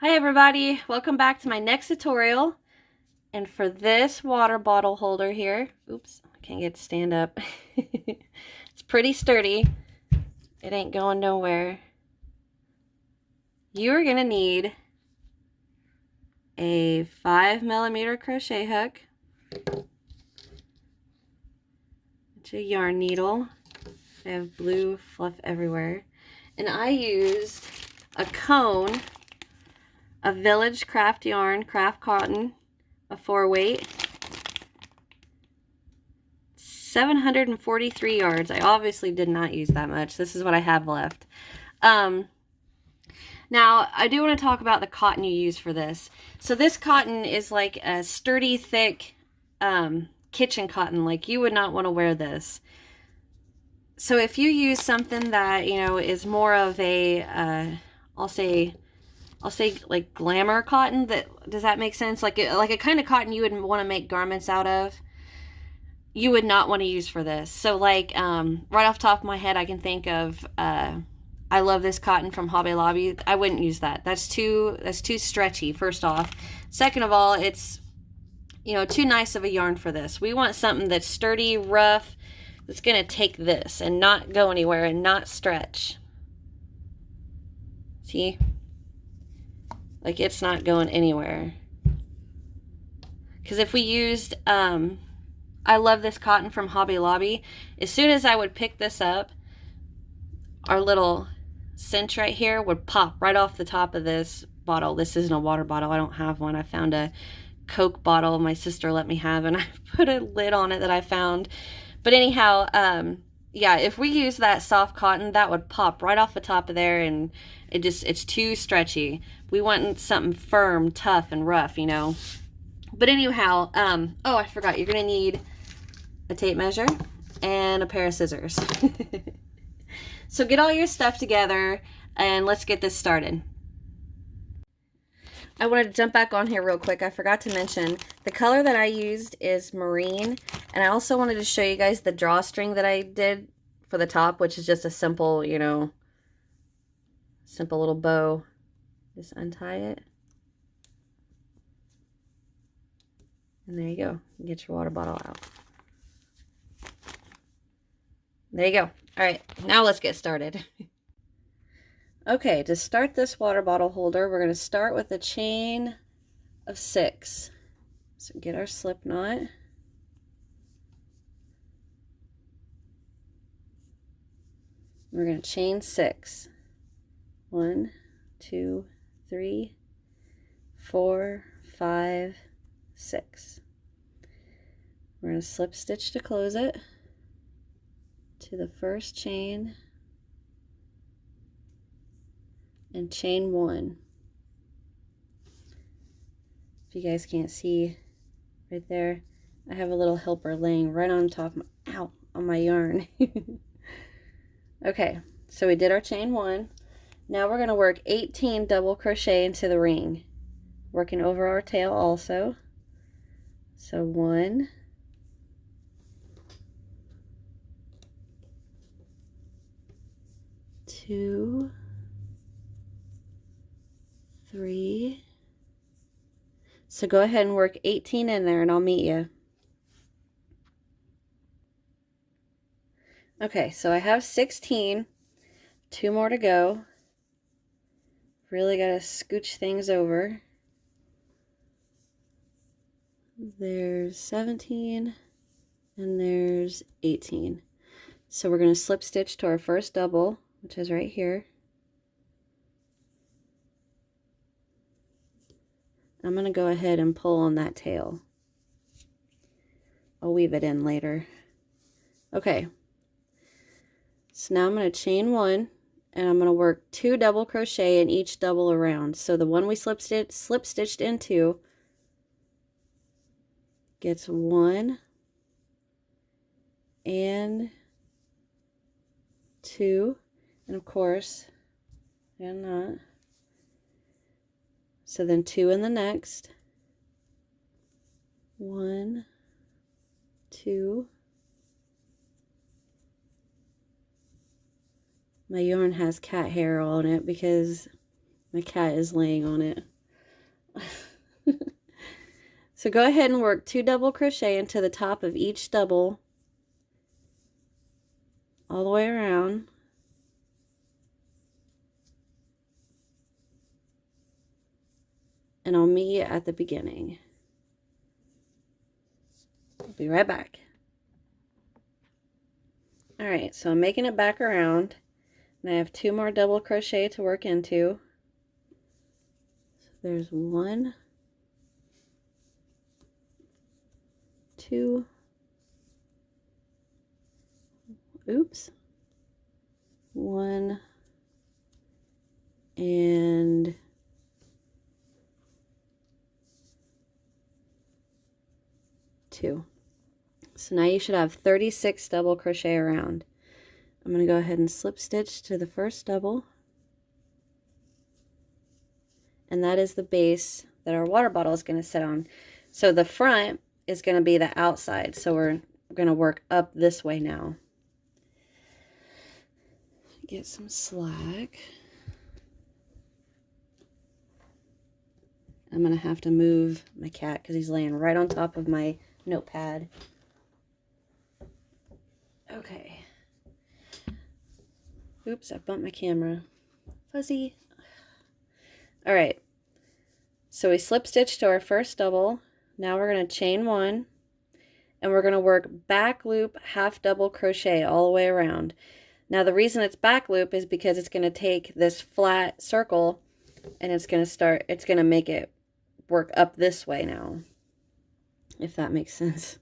Hi everybody, welcome back to my next tutorial. And for this water bottle holder here, oops, I can't get it to stand up. It's pretty sturdy. It ain't going nowhere. You're gonna need a 5mm crochet hook. It's a yarn needle. I have blue fluff everywhere. And I used a cone of Village Craft Yarn, Craft Cotton, a 4-weight, 743 yards. I obviously did not use that much. This is what I have left. Now, I do want to talk about the cotton you use for this. So this cotton is like a sturdy, thick kitchen cotton. Like, you would not want to wear this. So if you use something that, you know, is more of a, I'll say like glamour cotton, does that make sense? Like a kind of cotton you would want to make garments out of, you would not want to use for this. So like right off the top of my head, I can think of I love this cotton from Hobby Lobby. I wouldn't use that. That's too stretchy, first off. Second of all, it's, you know, too nice of a yarn for this. We want something that's sturdy, rough, that's gonna take this and not go anywhere and not stretch. See? Like, it's not going anywhere. Because if we used, I love this cotton from Hobby Lobby. As soon as I would pick this up, our little cinch right here would pop right off the top of this bottle. This isn't a water bottle. I don't have one. I found a Coke bottle my sister let me have, and I put a lid on it that I found. But anyhow, yeah, if we use that soft cotton, that would pop right off the top of there, and it's too stretchy. We want something firm, tough, and rough, you know. But anyhow, oh, I forgot, you're gonna need a tape measure and a pair of scissors. So get all your stuff together and let's get this started. I wanted to jump back on here real quick. I forgot to mention the color that I used is marine, and I also wanted to show you guys the drawstring that I did for the top, which is just a simple, you know, simple little bow. Just untie it, and there you go. You get your water bottle out. There you go. All right, now let's get started. Okay, to start this water bottle holder, we're going to start with a chain of 6. So get our slip knot. We're going to chain 6. 1, 2, 3, 4, 5, 6. We're going to slip stitch to close it to the first chain and chain 1. If you guys can't see right there, I have a little helper laying right on top of my, ow, on my yarn. Okay, so we did our chain 1. Now we're going to work 18 double crochet into the ring, working over our tail also. So 1, 2, 3. So go ahead and work 18 in there and I'll meet you. Okay, so I have 16, 2 more to go. Really got to scooch things over. There's 17 and there's 18. So we're going to slip stitch to our first double, which is right here. I'm going to go ahead and pull on that tail. I'll weave it in later. Okay. So now I'm going to chain 1 and I'm going to work 2 double crochet in each double around. So the one we slip stitched into gets 1 and 2, and of course, and not. So then 2 in the next. 1, 2. My yarn has cat hair on it because my cat is laying on it. So go ahead and work 2 double crochet into the top of each double all the way around. And I'll meet you at the beginning. I'll be right back. Alright, so I'm making it back around, and I have 2 more double crochet to work into. So there's 1, 2, oops, 1 and 2. So now you should have 36 double crochet around. I'm going to go ahead and slip stitch to the first double, and that is the base that our water bottle is going to sit on. So the front is going to be the outside, so we're going to work up this way now. Get some slack. I'm going to have to move my cat because he's laying right on top of my notepad. Okay. Oops, I bumped my camera. Fuzzy. All right. So we slip stitch to our first double. Now we're going to chain 1, and we're going to work back loop half double crochet all the way around. Now the reason it's back loop is because it's going to take this flat circle and it's going to make it work up this way now, if that makes sense.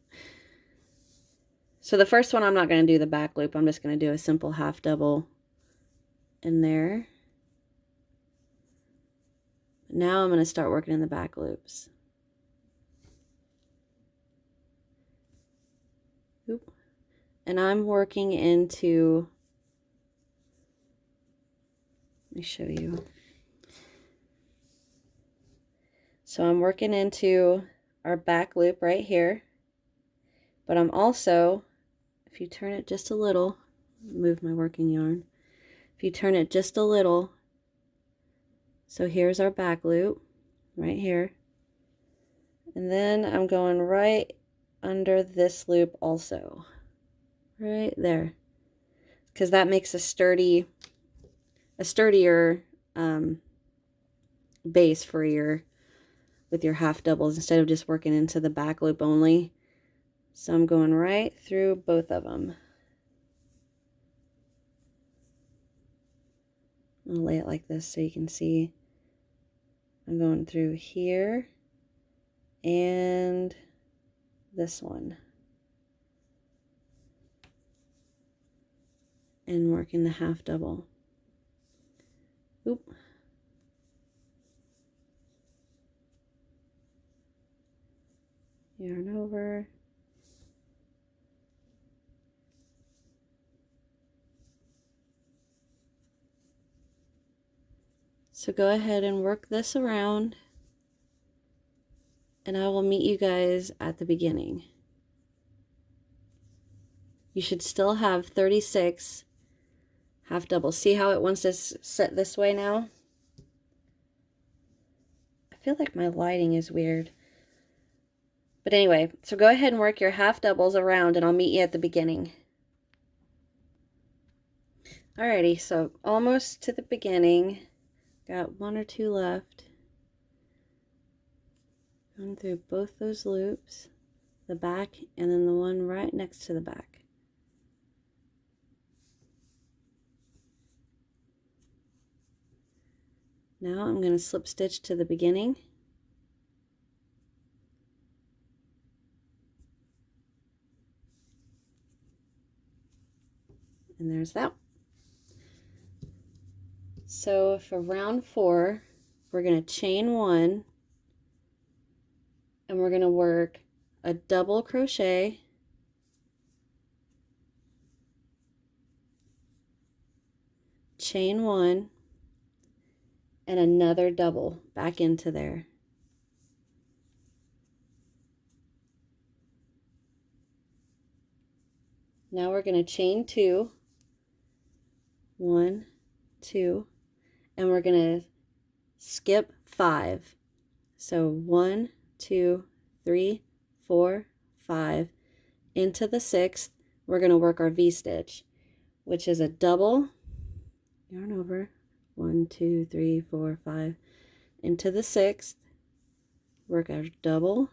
So the first one, I'm not going to do the back loop. I'm just going to do a simple half double in there. Now I'm going to start working in the back loops. Oop. And I'm working into, let me show you. So I'm working into our back loop right here, but I'm also, if you turn it just a little, move my working yarn. If you turn it just a little, so here's our back loop right here, and then I'm going right under this loop also, right there, because that makes a sturdier base for with your half doubles instead of just working into the back loop only. So I'm going right through both of them. I'll lay it like this so you can see. I'm going through here and this one, and working the half double. Oop. Yarn over. So go ahead and work this around, and I will meet you guys at the beginning. You should still have 36 half doubles. See how it wants to sit this way now? I feel like my lighting is weird. But anyway, so go ahead and work your half doubles around, and I'll meet you at the beginning. Alrighty, so almost to the beginning. Got 1 or 2 left. Going through both those loops, the back and then the one right next to the back. Now I'm going to slip stitch to the beginning. And there's that. So for round 4, we're going to chain 1, and we're going to work a double crochet, chain 1, and another double back into there. Now we're going to chain 2, 1, 2, and we're going to skip 5. So 1, 2, 3, 4, 5. Into the 6th, we're going to work our V-stitch, which is a double, yarn over, 1, 2, 3, 4, 5. Into the 6th, work our double,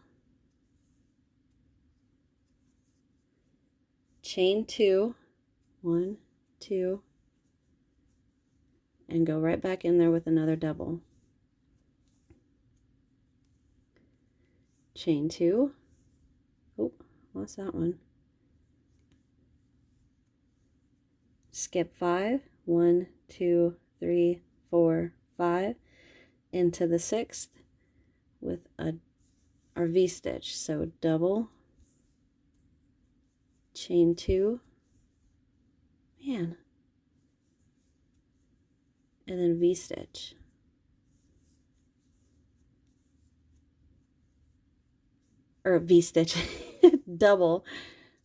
chain 2, 1, 2, and go right back in there with another double. Chain 2. Oh, lost that one. Skip 5. 1, 2, 3, 4, 5. Into the 6th with our V-stitch. So double, chain 2, man, and then V-stitch. Or V-stitch, double,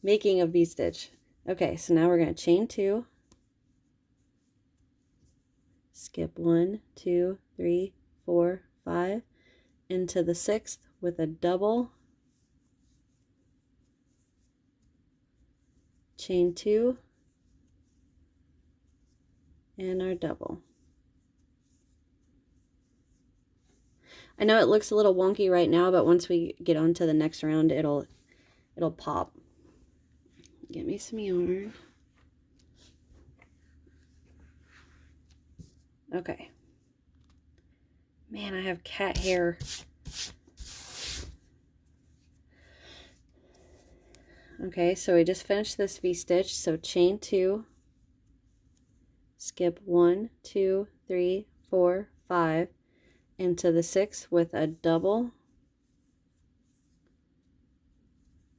making a V-stitch. Okay, so now we're going to chain 2, skip 1, 2, 3, 4, 5, into the 6th with a double, chain 2, and our double. I know it looks a little wonky right now, but once we get on to the next round, it'll pop. Get me some yarn. Okay. Man, I have cat hair. Okay, so we just finished this V-stitch, so chain 2, skip 1, 2, 3, 4, 5, into the 6th with a double,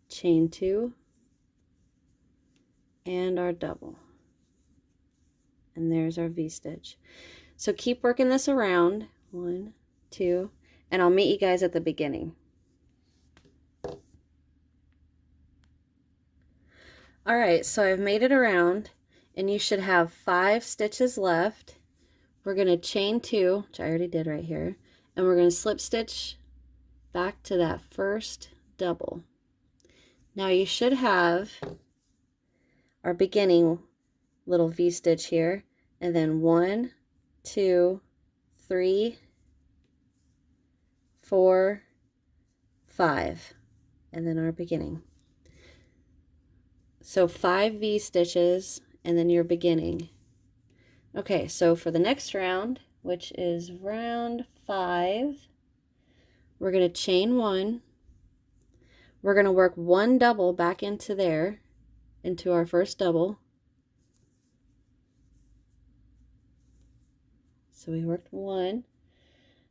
chain 2, and our double. And there's our V-stitch. So keep working this around, 1, 2, and I'll meet you guys at the beginning. All right, so I've made it around, and you should have 5 stitches left. We're going to chain 2, which I already did right here, and we're going to slip stitch back to that first double. Now you should have our beginning little V-stitch here, and then 1, 2, 3, 4, 5, and then our beginning. So 5 V-stitches and then your beginning. Okay, so for the next round, which is round 5, we're going to chain 1. We're going to work 1 double back into there, into our first double. So we worked 1.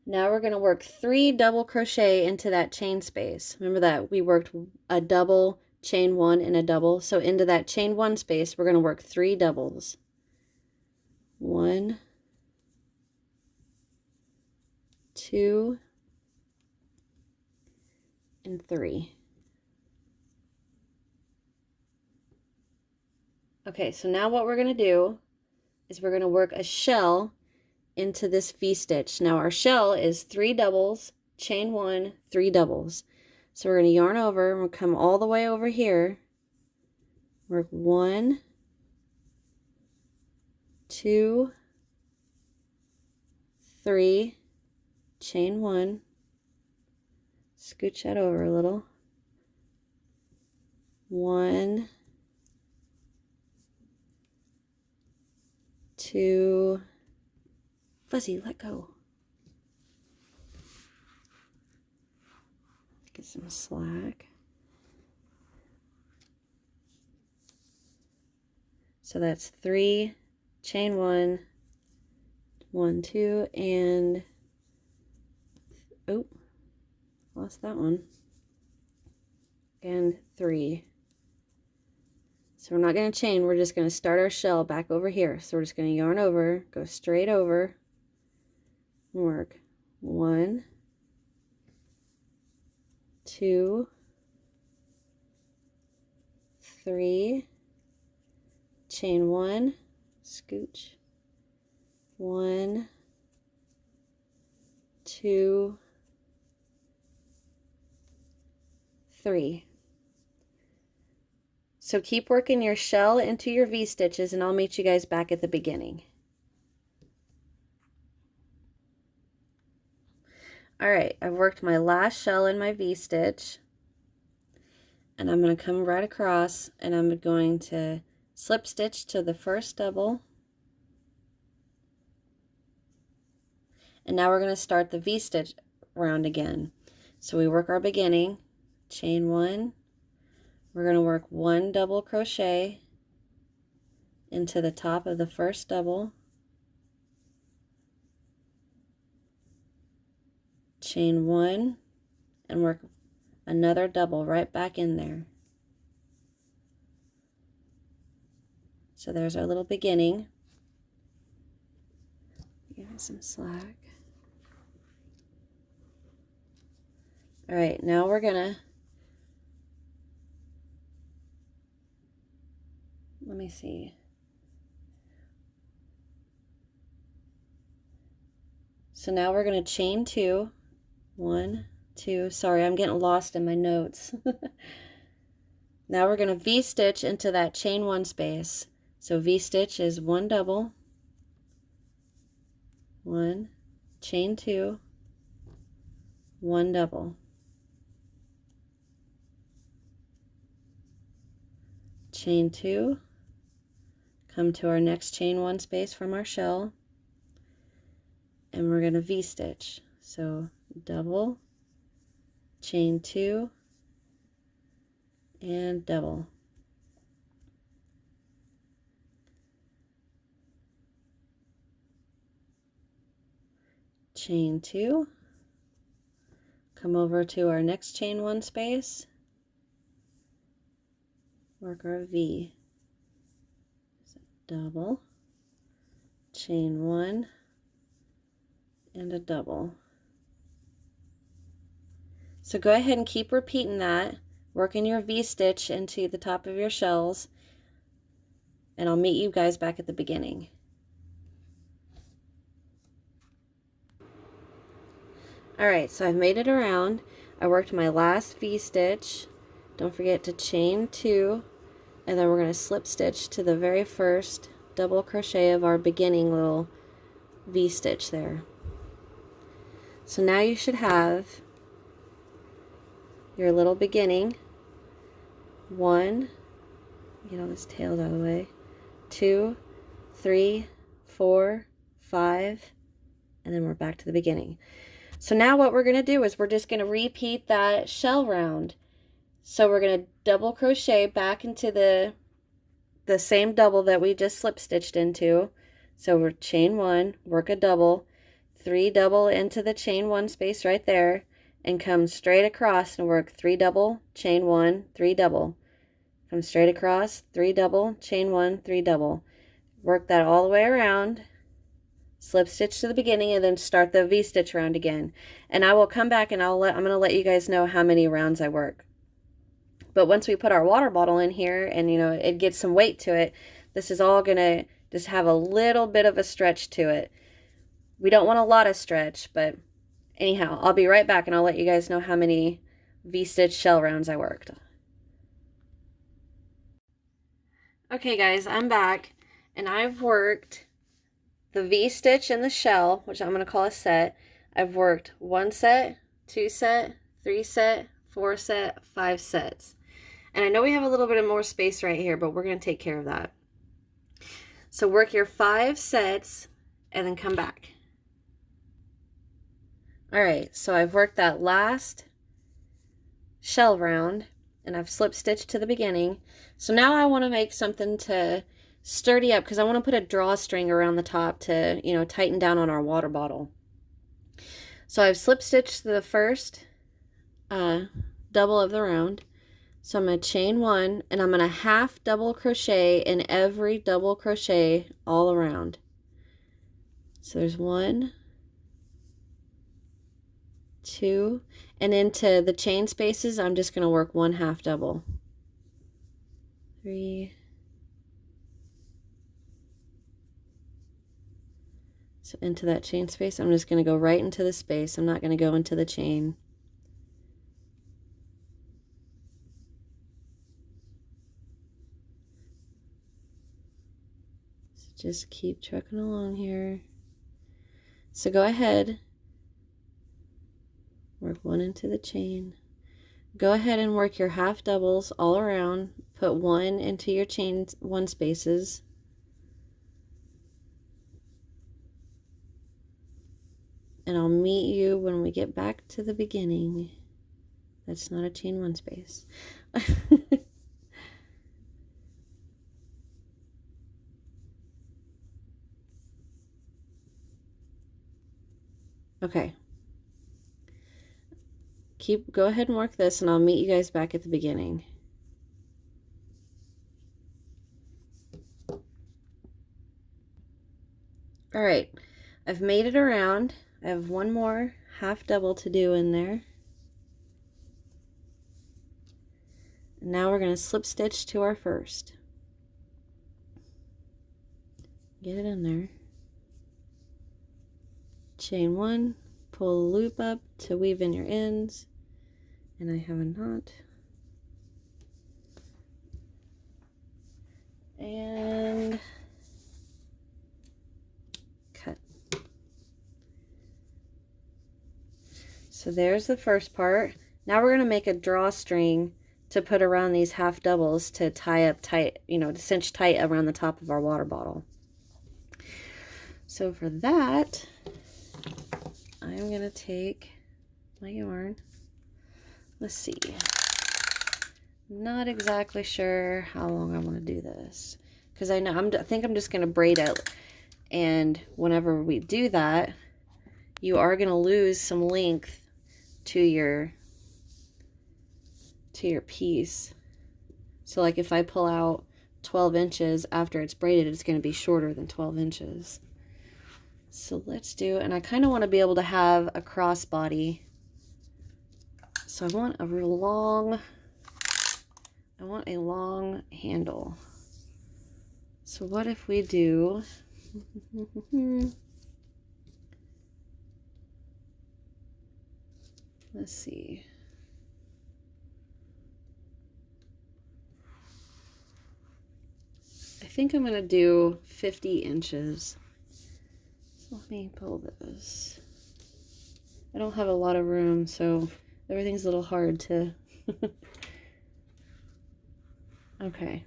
Now we're going to work 3 double crochet into that chain space. Remember that we worked a double, chain 1, and a double. So into that chain 1 space, we're going to work 3 doubles. 1, 2, and 3. Okay, so now what we're going to do is we're going to work a shell into this V-stitch. Now our shell is 3 doubles, chain 1, 3 doubles. So we're going to yarn over, and we'll come all the way over here, work 1, 2, 3, chain 1, scooch that over a little, 1, 2, Fuzzy, let go. Get some slack. So that's 3, chain 1, 1, 2, and oh, lost that one, and 3. So we're not going to chain, we're just going to start our shell back over here. So we're just going to yarn over, go straight over, and work 1, 2, 3, chain 1, scooch, 1, 2, 3. So keep working your shell into your V-stitches, and I'll meet you guys back at the beginning. Alright, I've worked my last shell in my V-stitch, and I'm going to come right across, and I'm going to slip stitch to the first double, and now we're going to start the V-stitch round again. So we work our beginning, chain 1, we're going to work 1 double crochet into the top of the first double, chain 1, and work another double right back in there. So there's our little beginning. Give it some slack. All right, now we're gonna, let me see. So now we're gonna chain 2, 1, 2, sorry, I'm getting lost in my notes. Now we're gonna V-stitch into that chain 1 space. So V-stitch is 1 double, 1, chain 2, 1 double, chain 2, come to our next chain 1 space from our shell, and we're going to V-stitch. So double, chain 2, and double. Chain 2, come over to our next chain 1 space, work our V, so double, chain 1, and a double. So go ahead and keep repeating that, working your V-stitch into the top of your shells, and I'll meet you guys back at the beginning. Alright, so I've made it around. I worked my last V-stitch. Don't forget to chain 2, and then we're going to slip stitch to the very first double crochet of our beginning little V-stitch there. So now you should have your little beginning. 1, get all this tails out of the way, 2, 3, 4, 5, and then we're back to the beginning. So now what we're going to do is we're just going to repeat that shell round. So we're going to double crochet back into the same double that we just slip stitched into. So we're chain 1, work a double, 3 double into the chain 1 space right there, and come straight across and work 3 double, chain 1, 3 double. Come straight across, 3 double, chain 1, 3 double. Work that all the way around. Slip stitch to the beginning, and then start the V-stitch round again. And I will come back and I'm going to let you guys know how many rounds I work. But once we put our water bottle in here and it gets some weight to it, this is all going to just have a little bit of a stretch to it. We don't want a lot of stretch, but anyhow, I'll be right back and I'll let you guys know how many V-stitch shell rounds I worked. Okay guys, I'm back, and I've worked the V-stitch in the shell, which I'm going to call a set. I've worked 1 set, 2 set, 3 set, 4 set, 5 sets. And I know we have a little bit of more space right here, but we're going to take care of that. So work your 5 sets and then come back. Alright, so I've worked that last shell round, and I've slip stitched to the beginning. So now I want to make something to sturdy up, because I want to put a drawstring around the top to, tighten down on our water bottle. So I've slip stitched the first double of the round. So I'm going to chain 1, and I'm going to half double crochet in every double crochet all around. So there's 1, 2, and into the chain spaces I'm just going to work 1 half double. 3, so into that chain space I'm just going to go right into the space. I'm not going to go into the chain. just keep trucking along here. So go ahead, work one into the chain. Go ahead and work your half doubles all around. Put one into your chain one spaces. And I'll meet you when we get back to the beginning. That's not a chain one space. Okay. Go ahead and work this, and I'll meet you guys back at the beginning. All right, I've made it around. I have one more half double to do in there. And now we're going to slip stitch to our first. Get it in there. Chain one, pull the loop up to weave in your ends, and I have a knot. And cut. So there's the first part. Now we're going to make a drawstring to put around these half doubles to tie up tight, you know, to cinch tight around the top of our water bottle. So for that, I'm going to take my yarn. Let's see. Not exactly sure how long I want to do this, because I think I'm just going to braid it, and whenever we do that, you are going to lose some length to your piece. So like if I pull out 12 inches after it's braided, it's going to be shorter than 12 inches. So let's do, and I kind of want to be able to have a crossbody. So I want a real long, I want a long handle. So what if we do, let's see. I think I'm going to do 50 inches. So let me pull this. I don't have a lot of room, so everything's a little hard to... Okay.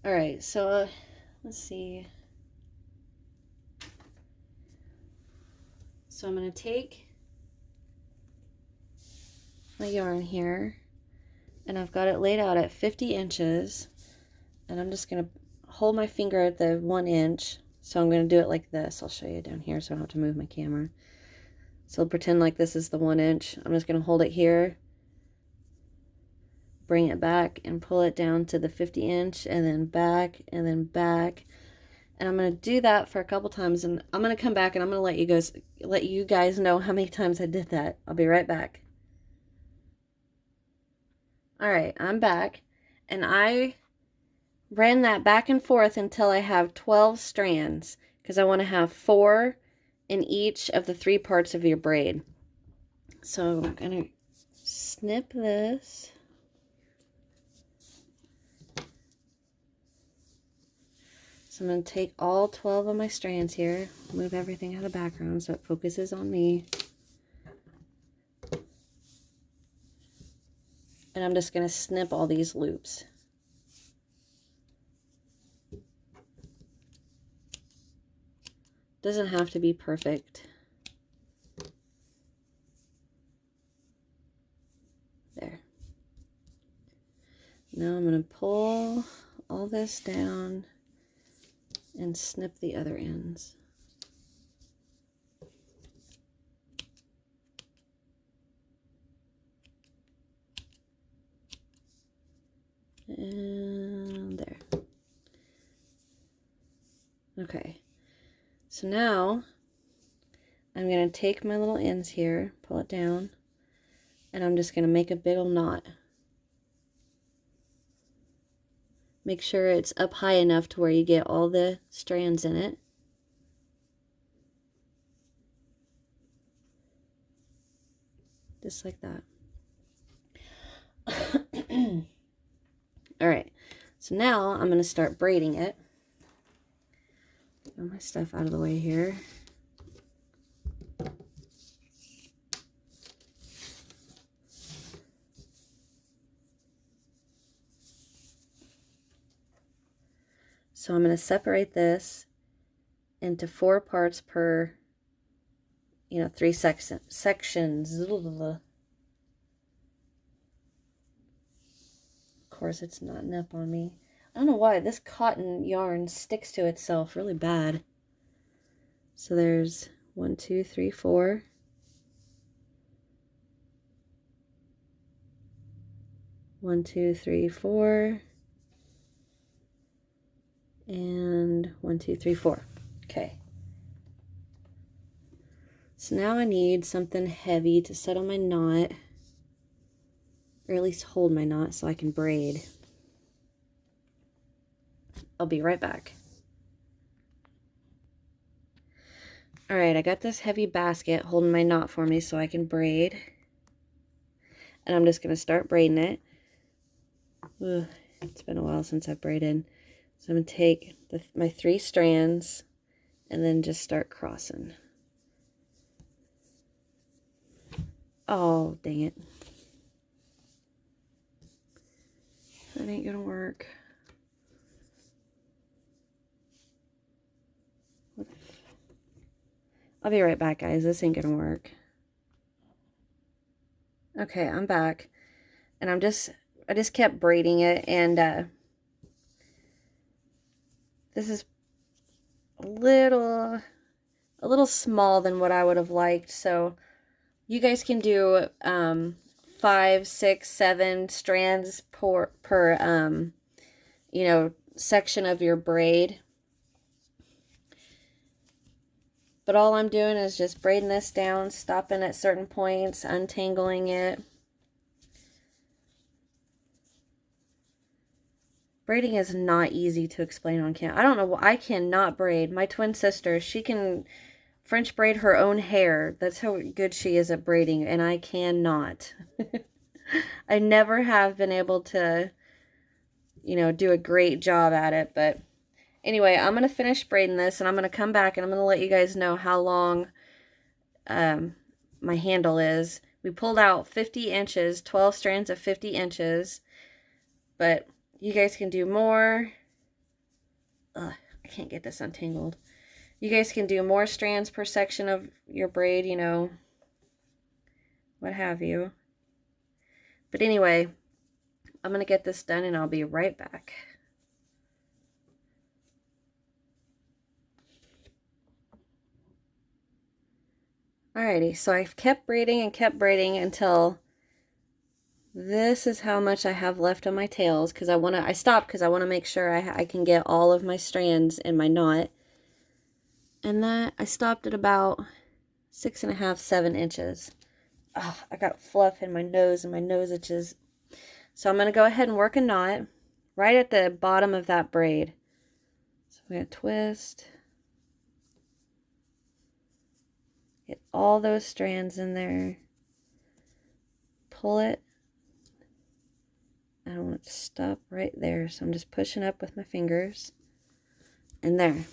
All right, so let's see. So I'm going to take my yarn here, and I've got it laid out at 50 inches, and I'm just going to hold my finger at the 1 inch. So I'm going to do it like this. I'll show you down here so I don't have to move my camera. So pretend like this is the 1 inch. I'm just going to hold it here, bring it back, and pull it down to the 50 inch, and then back, and then back. And I'm going to do that for a couple times, and I'm going to come back and I'm going to let you guys know how many times I did that. I'll be right back. All right, I'm back, and I ran that back and forth until I have 12 strands, because I want to have 4 in each of the 3 parts of your braid. So I'm going to snip this. So I'm going to take all 12 of my strands here, move everything out of the background so it focuses on me. And I'm just going to snip all these loops. Doesn't have to be perfect. There. Now I'm going to pull all this down and snip the other ends. And there. Okay. So now I'm going to take my little ends here, pull it down, and I'm just going to make a big old knot. Make sure it's up high enough to where you get all the strands in it. Just like that. All right, So now I'm going to start braiding it. Get my stuff out of the way here. So I'm going to separate this into 4 parts per, 3 sections. Of course, it's knotting up on me. I don't know why this cotton yarn sticks to itself really bad. So there's 1, 2, 3, 4. One, two, three, 4. And 1, 2, 3, 4. Okay. So now I need something heavy to set on my knot, or at least hold my knot so I can braid. I'll be right back. All right, I got this heavy basket holding my knot for me so I can braid. And I'm just going to start braiding it. Ugh, it's been a while since I've braided. So I'm going to take my 3 strands and then just start crossing. Oh, dang it. That ain't going to work. I'll be right back, guys. This ain't going to work. Okay, I'm back. And I just kept braiding it, and this is a little small than what I would have liked. So you guys can do 5, 6, 7 strands per section of your braid. But all I'm doing is just braiding this down, stopping at certain points, untangling it. Braiding is not easy to explain on camera. I don't know, I cannot braid. My twin sister, she can French braid her own hair. That's how good she is at braiding, and I cannot. I never have been able to, do a great job at it, but anyway, I'm going to finish braiding this, and I'm going to come back, and I'm going to let you guys know how long my handle is. We pulled out 50 inches, 12 strands of 50 inches, but you guys can do more. Ugh, I can't get this untangled. You guys can do more strands per section of your braid, what have you. But anyway, I'm going to get this done, and I'll be right back. Alrighty, so I've kept braiding and kept braiding until this is how much I have left on my tails, because I stopped because I want to make sure I can get all of my strands in my knot. And that I stopped at about 6.5, 7 inches. Oh, I got fluff in my nose and my nose itches. So I'm going to go ahead and work a knot right at the bottom of that braid. So I'm going to twist. Get all those strands in there. Pull it. I want it to stop right there. So I'm just pushing up with my fingers. And there.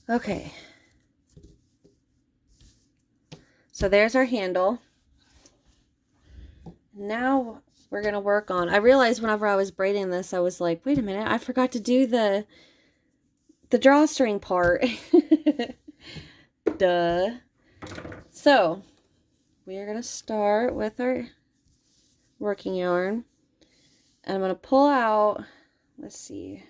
Okay. So there's our handle. Now we're going to work on, I realized whenever I was braiding this, I was like, wait a minute, I forgot to do the drawstring part. Duh. So we are going to start with our working yarn. And I'm going to pull out, let's see.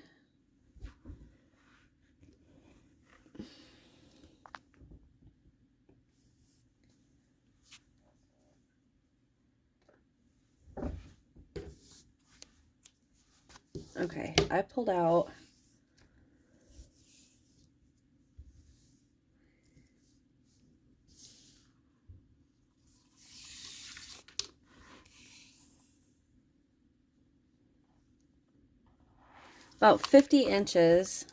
Okay, I pulled out about 50 inches.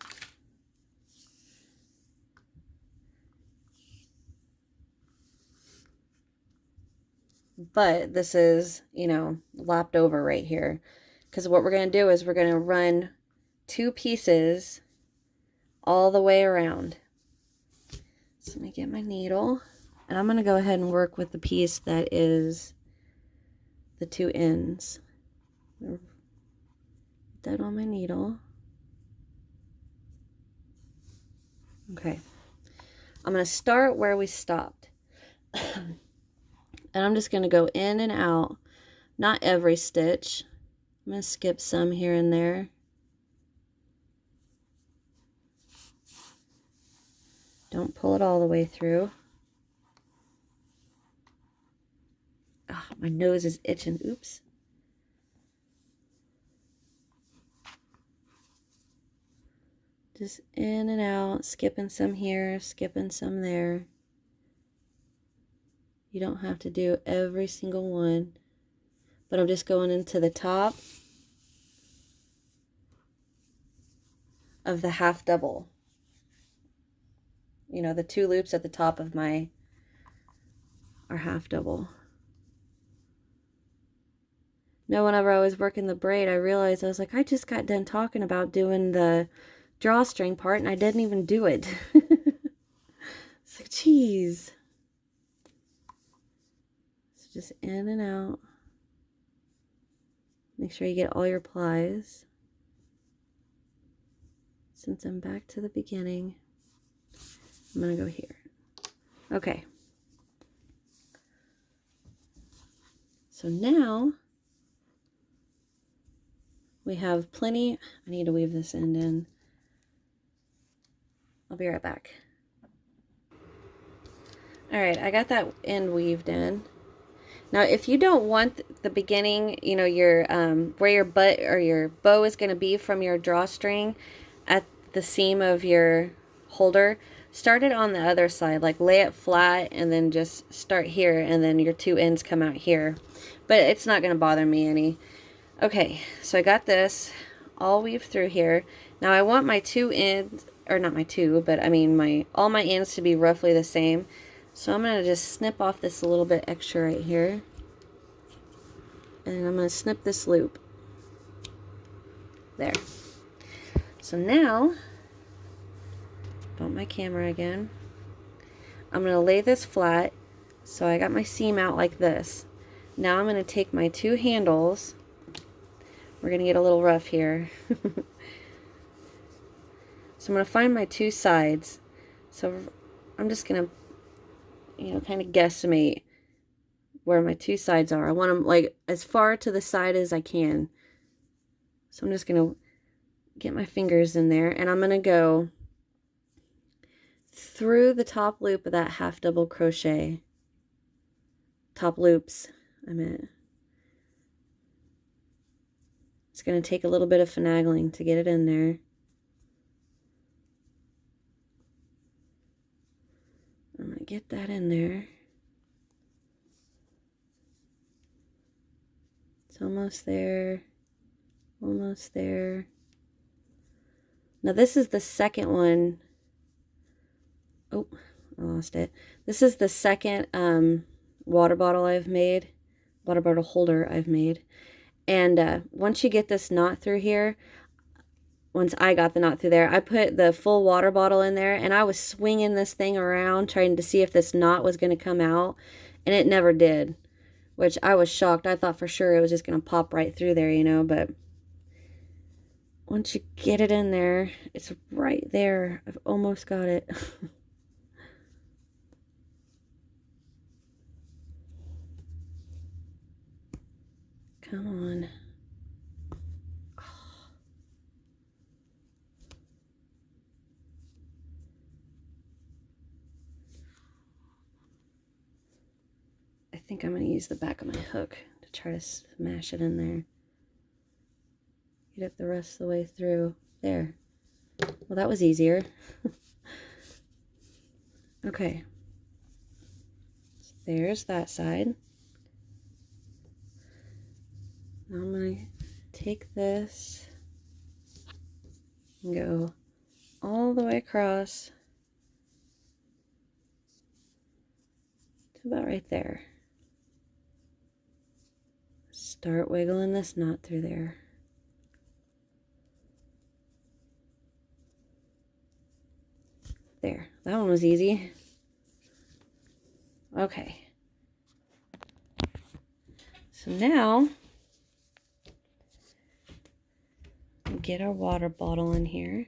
but this is, you know, lapped over right here. Because what we're going to do is we're going to run 2 pieces all the way around. So let me get my needle, and I'm going to go ahead and work with the piece that is the 2 ends. Put that on my needle. Okay. I'm going to start where we stopped. And I'm just going to go in and out, not every stitch. I'm going to skip some here and there. Don't pull it all the way through. Oh, my nose is itching. Oops. Just in and out, skipping some here, skipping some there. You don't have to do every single one, but I'm just going into the top of the half double. You know, the 2 loops at the top of my are half double. Now, whenever I was working the braid, I realized I was like, I just got done talking about doing the drawstring part, and I didn't even do it. It's like, geez. So just in and out. Make sure you get all your plies. Since I'm back to the beginning, I'm going to go here. Okay. So now we have plenty. I need to weave this end in. I'll be right back. All right, I got that end weaved in. Now, if you don't want the beginning, you know, your where your butt or your bow is going to be from your drawstring at the seam of your holder, start it on the other side. Like, lay it flat and then just start here, and then your 2 ends come out here. But it's not going to bother me any. Okay, so I got this all weaved through here. Now I want my 2 ends, or not my 2, but I mean all my ends to be roughly the same. So I'm going to just snip off this a little bit extra right here. And I'm going to snip this loop. There. So now, bump my camera again. I'm going to lay this flat. So I got my seam out like this. Now I'm going to take my 2 handles. We're going to get a little rough here. So I'm going to find my 2 sides. So I'm just going to, you know, kind of guesstimate where my 2 sides are. I want them like as far to the side as I can. So I'm just going to get my fingers in there, and I'm going to go through the top loop of that half double crochet. Top loops, I meant. It's going to take a little bit of finagling to get it in there. I'm going to get that in there. It's almost there. Almost there. Now this is the second one. Oh, I lost it. This is the second water bottle I've made. Water bottle holder I've made. And once you get this knot through here, once I got the knot through there, I put the full water bottle in there, and I was swinging this thing around trying to see if this knot was going to come out, and it never did, which I was shocked. I thought for sure it was just going to pop right through there, you know, but once you get it in there, it's right there. I've almost got it. Come on. I think I'm going to use the back of my hook to try to smash it in there. Get it the rest of the way through. There. Well, that was easier. Okay. So there's that side. Now I'm going to take this and go all the way across to about right there. Start wiggling this knot through there. There, that one was easy. Okay. So now, get our water bottle in here.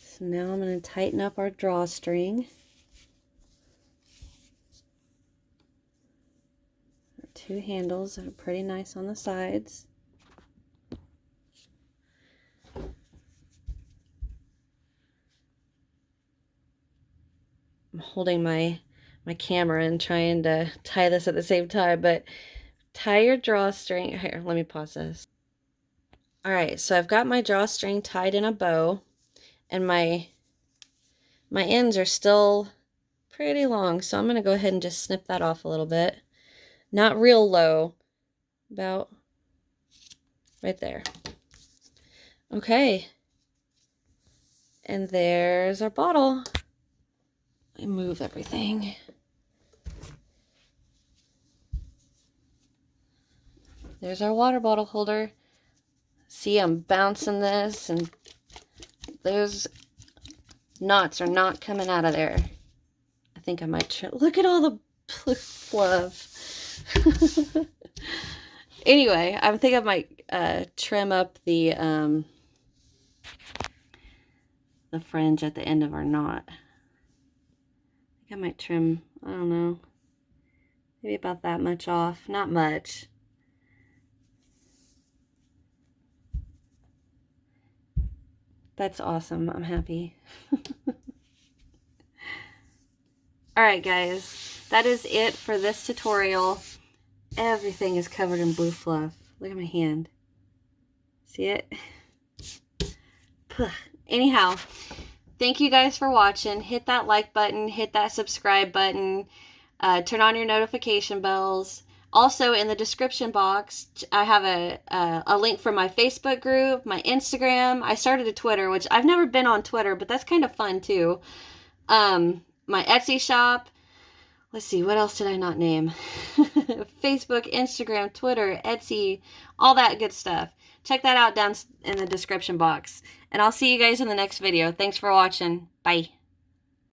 So now I'm going to tighten up our drawstring. Our two handles are pretty nice on the sides. I'm holding my camera and trying to tie this at the same time, but tie your drawstring. Here, let me pause this. All right, so I've got my drawstring tied in a bow, and my ends are still pretty long, so I'm going to go ahead and just snip that off a little bit. Not real low, about right there. Okay, and there's our bottle. Let me move everything. There's our water bottle holder. See, I'm bouncing this, and those knots are not coming out of there. I think I might look at all the fluff. Anyway, I think I might trim up the fringe at the end of our knot. I think I might trim, I don't know, maybe about that much off. Not much. That's awesome. I'm happy. Alright guys, that is it for this tutorial. Everything is covered in blue fluff. Look at my hand. See it? Anyhow, thank you guys for watching. Hit that like button, hit that subscribe button, turn on your notification bells. Also, in the description box, I have a link for my Facebook group, my Instagram. I started a Twitter, which I've never been on Twitter, but that's kind of fun too. My Etsy shop. Let's see, what else did I not name? Facebook, Instagram, Twitter, Etsy, all that good stuff. Check that out down in the description box. And I'll see you guys in the next video. Thanks for watching. Bye.